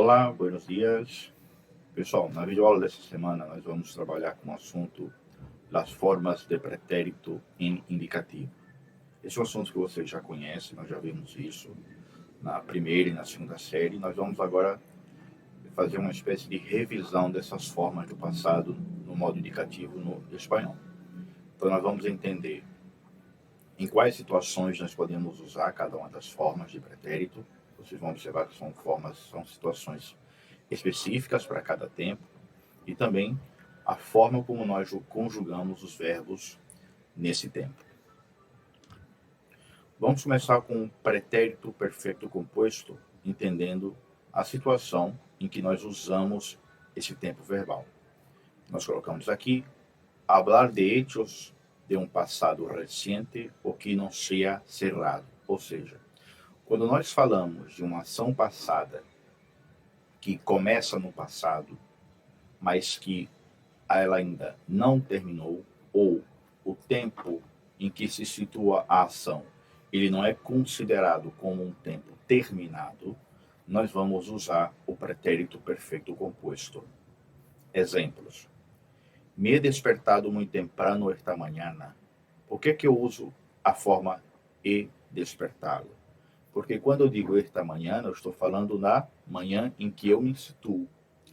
Olá, buenos dias. Pessoal, na videoaula dessa semana nós vamos trabalhar com o assunto das formas de pretérito em indicativo. Esse é um assunto que vocês já conhecem, nós já vimos isso na primeira e na segunda série. Nós vamos agora fazer uma espécie de revisão dessas formas do passado no modo indicativo no espanhol. Então nós vamos entender em quais situações nós podemos usar cada uma das formas de pretérito. Vocês vão observar que são situações específicas para cada tempo, e também a forma como nós conjugamos os verbos nesse tempo. Vamos começar com o pretérito perfeito composto, entendendo a situação em que nós usamos esse tempo verbal. Nós colocamos aqui, hablar de hechos de um passado reciente ou que não seja cerrado. Ou seja, quando nós falamos de uma ação passada que começa no passado, mas que ela ainda não terminou, ou o tempo em que se situa a ação, ele não é considerado como um tempo terminado, nós vamos usar o pretérito perfeito composto. Exemplos. Me he despertado muito temprano esta mañana. Por que eu uso a forma he despertado? Porque quando eu digo esta manhã, eu estou falando na manhã em que eu me situo.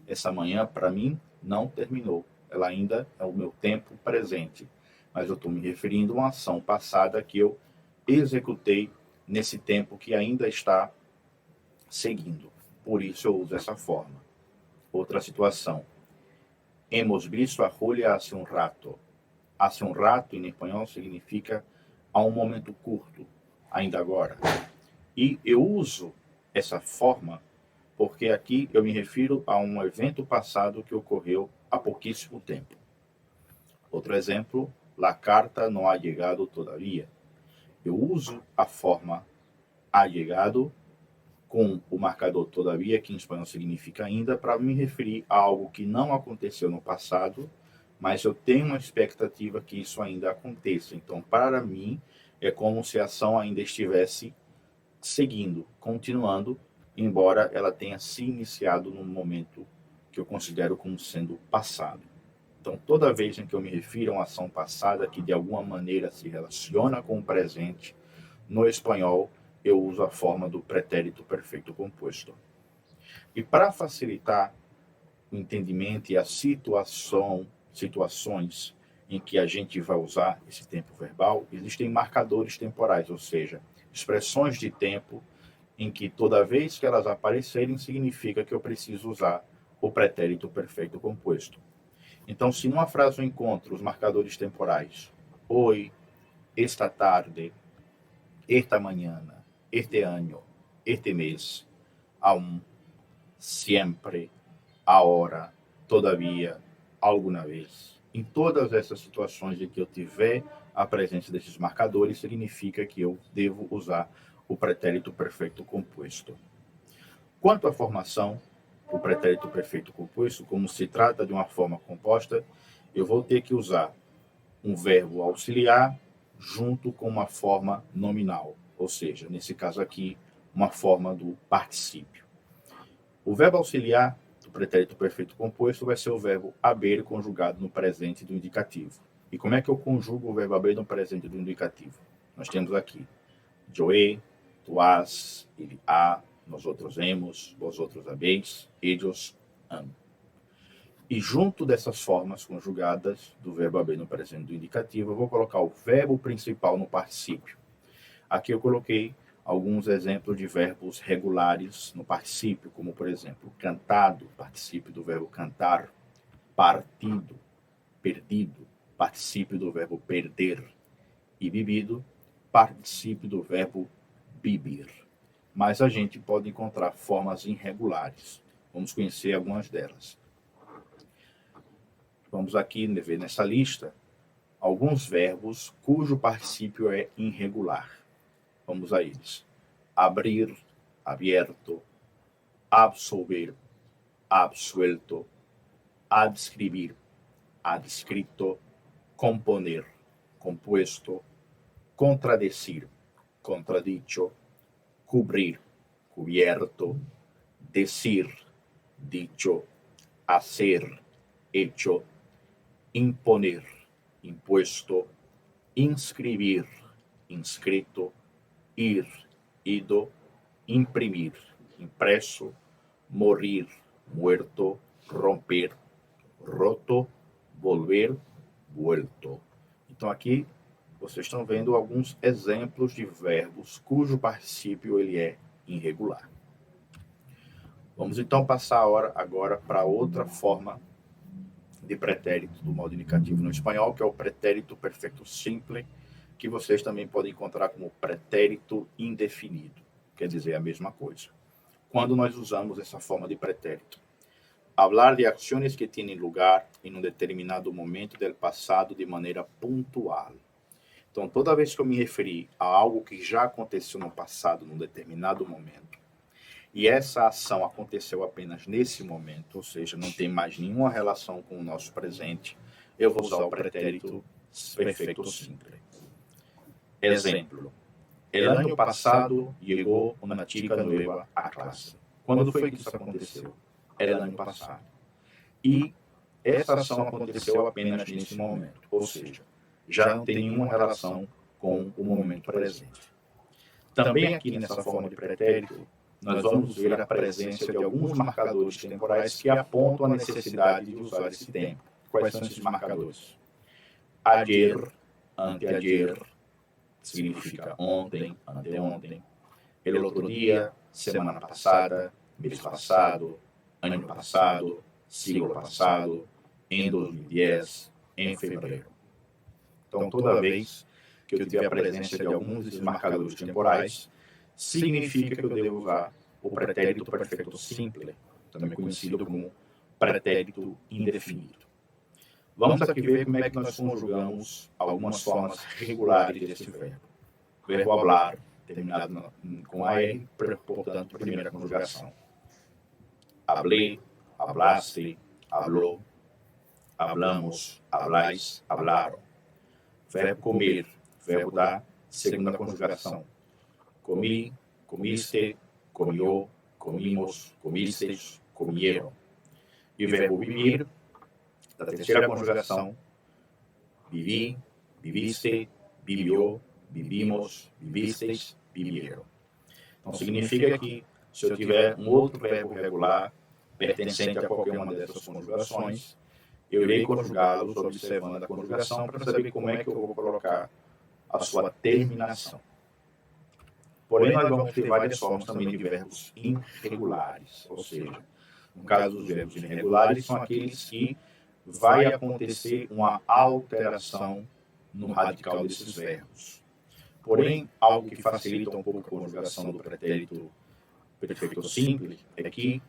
Essa manhã, para mim, não terminou. Ela ainda é o meu tempo presente. Mas eu estou me referindo a uma ação passada que eu executei nesse tempo que ainda está seguindo. Por isso eu uso essa forma. Outra situação. Hemos visto a Julia hace un rato. Hace un rato, em espanhol, significa há um momento curto, ainda agora. E eu uso essa forma porque aqui eu me refiro a um evento passado que ocorreu há pouquíssimo tempo. Outro exemplo, la carta no ha llegado todavía. Eu uso a forma ha llegado com o marcador todavía, que em espanhol significa ainda, para me referir a algo que não aconteceu no passado, mas eu tenho uma expectativa que isso ainda aconteça. Então, para mim, é como se a ação ainda estivesse seguindo, continuando, embora ela tenha se iniciado num momento que eu considero como sendo passado. Então, toda vez em que eu me refiro a uma ação passada que de alguma maneira se relaciona com o presente, no espanhol eu uso a forma do pretérito perfeito composto. E para facilitar o entendimento e a situações em que a gente vai usar esse tempo verbal, existem marcadores temporais, ou seja, expressões de tempo em que toda vez que elas aparecerem, significa que eu preciso usar o pretérito perfeito composto. Então, se numa frase eu encontro os marcadores temporais, hoy, esta tarde, esta mañana, este año, este mês, aún, sempre, ahora, todavia, alguma vez. Em todas essas situações em que eu tiver a presença desses marcadores, significa que eu devo usar o pretérito perfeito composto. Quanto à formação, o pretérito perfeito composto, como se trata de uma forma composta, eu vou ter que usar um verbo auxiliar junto com uma forma nominal, ou seja, nesse caso aqui, uma forma do particípio. O verbo auxiliar do pretérito perfeito composto vai ser o verbo haber conjugado no presente do indicativo. E como é que eu conjugo o verbo haber no presente do indicativo? Nós temos aqui yo he, tu has, ele há, nós outros hemos, vós outros habeis, ellos han. E junto dessas formas conjugadas do verbo haber no presente do indicativo, eu vou colocar o verbo principal no particípio. Aqui eu coloquei alguns exemplos de verbos regulares no particípio, como, por exemplo, cantado, particípio do verbo cantar, partido, perdido, particípio do verbo perder, e bebido, particípio do verbo beber. Mas a gente pode encontrar formas irregulares. Vamos conhecer algumas delas. Vamos aqui ver nessa lista alguns verbos cujo particípio é irregular. Vamos a eles. Abrir, abierto, absolver, absuelto, adscribir, adscrito, componer, compuesto, contradecir, contradicho, cubrir, cubierto, decir, dicho, hacer, hecho, imponer, impuesto, inscribir, inscrito, ir, ido, imprimir, impresso, morir, muerto, romper, roto, volver, vuelto. Então aqui vocês estão vendo alguns exemplos de verbos cujo particípio ele é irregular. Vamos então passar agora para outra forma de pretérito do modo indicativo no espanhol, que é o pretérito perfeito simple, que vocês também podem encontrar como pretérito indefinido. Quer dizer a mesma coisa. Quando nós usamos essa forma de pretérito, hablar de ações que têm lugar em um determinado momento do passado de maneira pontual. Então, toda vez que eu me referir a algo que já aconteceu no passado, num determinado momento, e essa ação aconteceu apenas nesse momento, ou seja, não tem mais nenhuma relação com o nosso presente, eu vou usar o pretérito perfeito simple. Exemplo. El año pasado llegó una chica nueva a clase. Quando foi que isso aconteceu? El año passado. E essa ação aconteceu apenas nesse momento, ou seja, já não tem nenhuma relação com o momento presente. Também aqui nessa forma de pretérito, nós vamos ver a presença de alguns marcadores temporais que apontam a necessidade de usar esse tempo. Quais são esses marcadores? Ayer, anteayer, significa ontem, anteontem. El outro dia, semana passada, mês passado, ano passado, siglo passado, em 2010, em fevereiro. Então, toda vez que eu tiver a presença de alguns desses marcadores temporais, significa que eu devo usar o pretérito perfeito simple, também conhecido como pretérito indefinido. Vamos aqui ver como é que nós conjugamos algumas formas regulares desse verbo. O verbo hablar, terminado com AR, portanto, primeira conjugação. Hablé, hablaste, habló, hablamos, hablais, hablaram. Verbo comer, verbo da segunda conjugação. Comi, comiste, comió, comimos, comisteis, comieron. E o verbo vivir, da terceira conjugação. Vivi, viviste, vivió, vivimos, vivisteis, vivieron. Então, significa que se eu tiver um outro verbo regular pertencente a qualquer uma dessas conjugações, eu irei conjugá-los observando a conjugação para saber como é que eu vou colocar a sua terminação. Porém, nós vamos ter várias formas também de verbos irregulares, ou seja, no caso dos verbos irregulares, são aqueles que vai acontecer uma alteração no radical desses verbos. Porém, algo que facilita um pouco a conjugação do pretérito perfeito simples é que,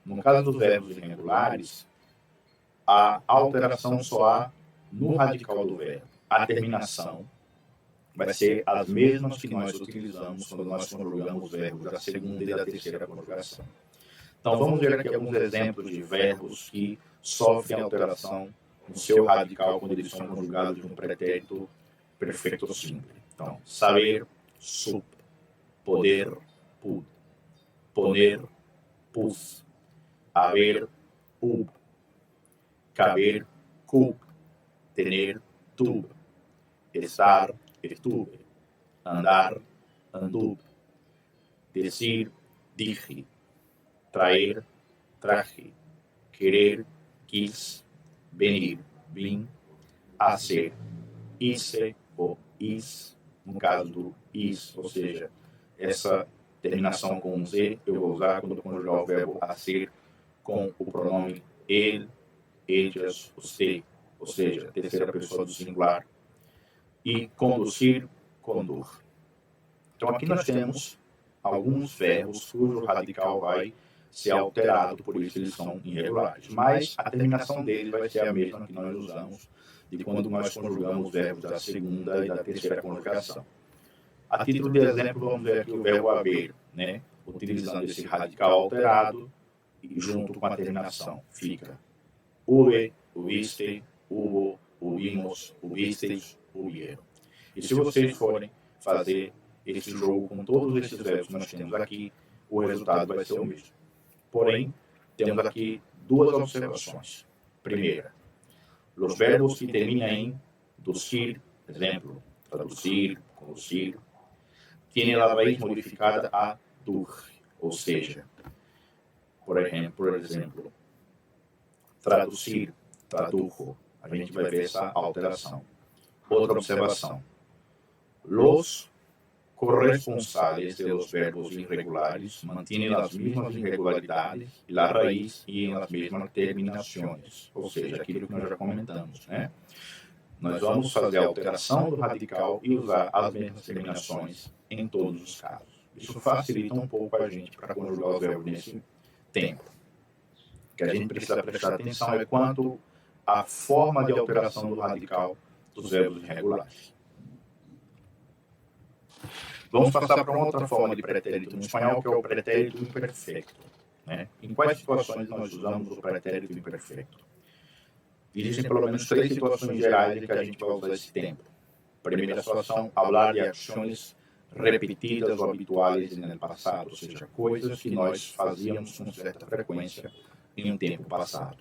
no caso dos verbos irregulares, a alteração só há no radical do verbo. A terminação vai ser as mesmas que nós utilizamos quando nós conjugamos verbos da segunda e da terceira conjugação. Então, vamos ver aqui alguns exemplos de verbos que sofrem alteração no seu radical quando eles são conjugados de um pretérito perfeito simples. Então, saber, sup, poder, pud, poner, pus, haver, hub, caber, cub, tener, tub, estar, estuve, andar, anduve, decir, dije, traer, traje, querer, quis, venir, vim, hacer, hice ou is, no caso do is, ou seja, essa terminação com um Z eu vou usar quando conjugar o verbo hacer com o pronome ele, ellas, você, ou seja, terceira pessoa do singular, e conduzir, condor. Então aqui nós temos alguns verbos cujo radical vai ser alterado, por isso eles são irregulares. Mas a terminação deles vai ser a mesma que nós usamos de quando nós conjugamos verbos da segunda e da terceira conjugação. A título de exemplo, vamos ver aqui o verbo haver, né? Utilizando esse radical alterado e junto com a terminação. Fica hube, hubiste, hubo, hubimos, hubisteis, hubieron. E se vocês forem fazer esse jogo com todos esses verbos que nós temos aqui, o resultado vai ser o mesmo. Porém, temos aqui duas observações. Primeira, os verbos que terminam em docir, exemplo, traduzir, conduzir, têm a raiz modificada a dur, ou seja, por exemplo, traduzir, tradujo, a gente vai ver essa alteração. Outra observação, os corresponsales de los verbos irregulares mantêm as mesmas irregularidades e a raiz e as mesmas terminações, ou seja, aquilo que nós já comentamos, né? Nós vamos fazer a alteração do radical e usar as mesmas terminações em todos os casos. Isso facilita um pouco a gente para conjugar os verbos nesse tempo. O que a gente precisa prestar atenção é quanto à forma de alteração do radical dos verbos irregulares. Vamos passar para uma outra forma de pretérito no espanhol, que é o pretérito imperfeito, né? Em quais situações nós usamos o pretérito imperfeito? Existem pelo menos 3 situações gerais em que a gente vai usar esse tempo. Primeira situação, falar de ações repetidas ou habituais no passado, ou seja, coisas que nós fazíamos com certa frequência em um tempo passado.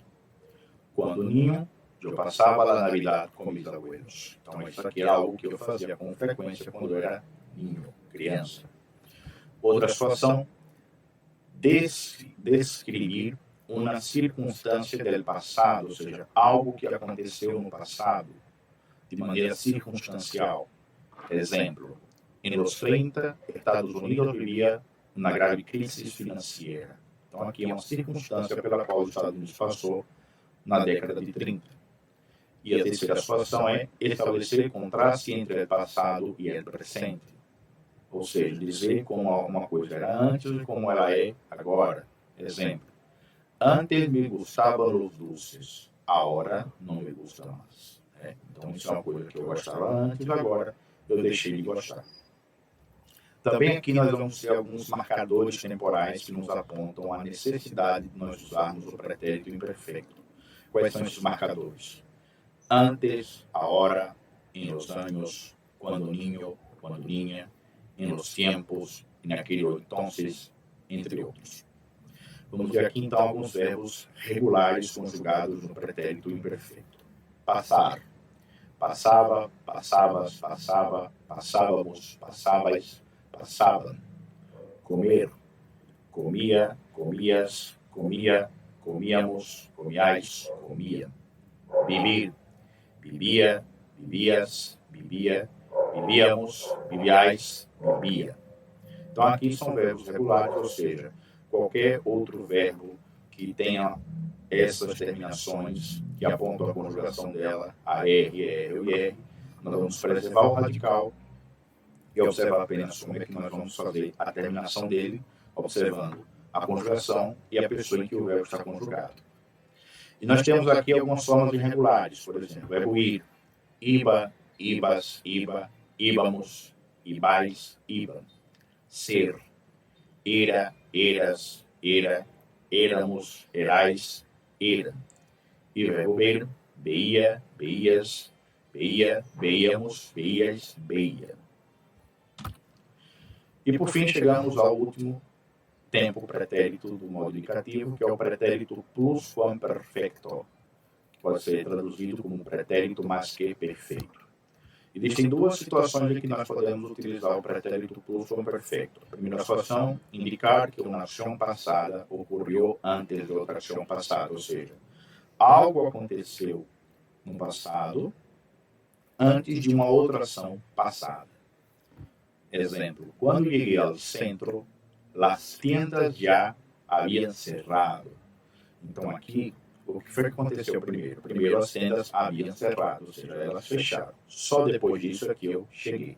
Quando niño, eu passava a Navidad com meus abuelos. Então, isso aqui é algo que eu fazia com frequência quando eu era niño, criança. Outra situação, descrever uma circunstância do passado, ou seja, algo que aconteceu no passado de maneira circunstancial. Exemplo, em los 30, Estados Unidos vivia uma grave crise financeira. Então, aqui é uma circunstância pela qual os Estados Unidos passou na década de 30. E a terceira situação é estabelecer contraste entre o passado e o presente. Ou seja, dizer como uma coisa era antes e como ela é agora. Exemplo, antes me gustavam os doces, agora não me gusta mais. Então, isso é uma coisa que eu gostava antes, agora eu deixei de gostar. Também aqui nós vamos ter alguns marcadores temporais que nos apontam a necessidade de nós usarmos o pretérito imperfeito. Quais são esses marcadores? Antes, ahora, em los años, quando niño, quando niña, em los tiempos, em aquele entonces, entre outros. Vamos ver aqui então alguns verbos regulares conjugados no pretérito imperfeito. Passar, passava, passavas, passava, passávamos, passavais, passavam. Comer, comia, comias, comia, comíamos, comiais, comia. Vivir, vivia, vivias, vivia, vivíamos, viviais, vivia. Então aqui são verbos regulares, ou seja, qualquer outro verbo que tenha essas terminações que apontam a conjugação dela, a R, R e R, nós vamos preservar o radical e observar apenas como é que nós vamos fazer a terminação dele, observando a conjugação e a pessoa em que o verbo está conjugado. E nós temos aqui algumas formas irregulares, por exemplo, o verbo ir, iba, ibas, iba, íbamos, ibais, ibam. Ser, era, eras, era, éramos, erais, eram. E o verbo ver, veia, veias, veia, veíamos, veias, veia. E por fim chegamos ao último tempo pretérito do modo indicativo, que é o pretérito plusquamperfecto, que pode ser traduzido como pretérito mais que perfeito. Existem duas situações em que nós podemos utilizar o pretérito plusquamperfecto. A primeira situação, indicar que uma ação passada ocorreu antes de outra ação passada, ou seja, algo aconteceu no passado antes de uma outra ação passada. Exemplo, quando cheguei ao centro, as tiendas já haviam cerrado. Então aqui, o que foi que aconteceu primeiro? Primeiro as tendas haviam cerrado, ou seja, elas fecharam. Só depois disso é que eu cheguei.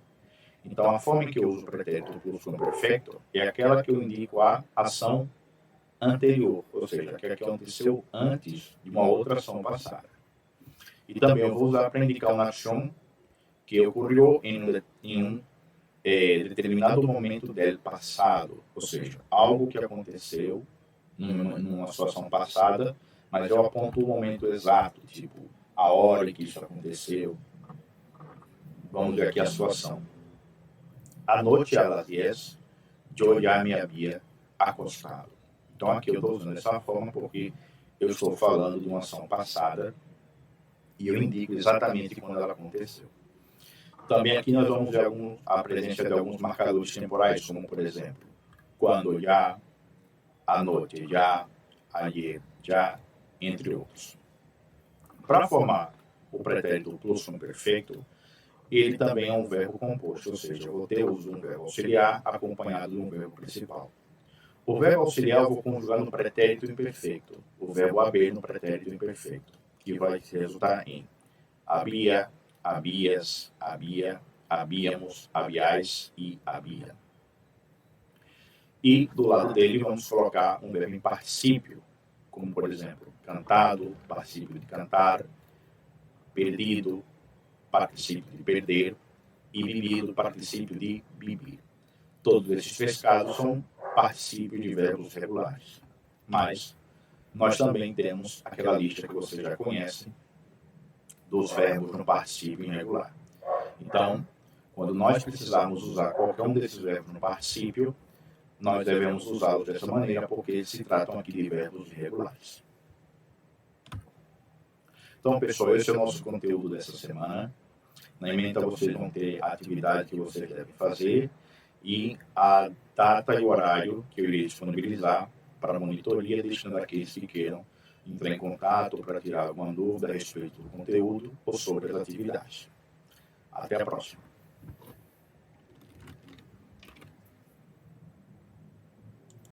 Então a forma em que eu uso o pretérito plusquamperfecto é aquela que eu indico a ação anterior, ou seja, aquela que aconteceu antes de uma outra ação passada. E também eu vou usar para indicar uma ação que ocorreu em um determinado momento do passado, ou seja, algo que aconteceu numa situação passada, mas eu aponto o momento exato, tipo, a hora em que isso aconteceu. Vamos ver aqui a situação. Anoche a las 10, eu já me havia acostado. Então aqui eu estou usando dessa forma porque eu estou falando de uma ação passada e eu indico exatamente quando ela aconteceu. Também aqui nós vamos ver a presença de alguns marcadores temporais, como por exemplo, quando já, anoite já, ayer já, entre outros. Para formar o pretérito plusquamperfeito, ele também é um verbo composto, ou seja, eu vou ter o uso de um verbo auxiliar acompanhado de um verbo principal. O verbo auxiliar eu vou conjugar no pretérito imperfeito, o verbo haver no pretérito imperfeito, que vai resultar em havia, havias, havia, havíamos, haviais e havia. E do lado dele vamos colocar um verbo em particípio, como por exemplo, cantado, particípio de cantar, perdido, particípio de perder, e vivido, particípio de vivir. Todos esses três casos são particípios de verbos regulares. Mas nós também temos aquela lista que você já conhece dos verbos no particípio irregular. Então, quando nós precisarmos usar qualquer um desses verbos no particípio, nós devemos usá-los dessa maneira, porque eles se tratam aqui de verbos irregulares. Então, pessoal, esse é o nosso conteúdo dessa semana. Na ementa vocês vão ter a atividade que vocês devem fazer e a data e o horário que eu irei disponibilizar para a monitoria, destinando àqueles que queiram entrar em contato para tirar alguma dúvida a respeito do conteúdo ou sobre as atividades. Até a próxima.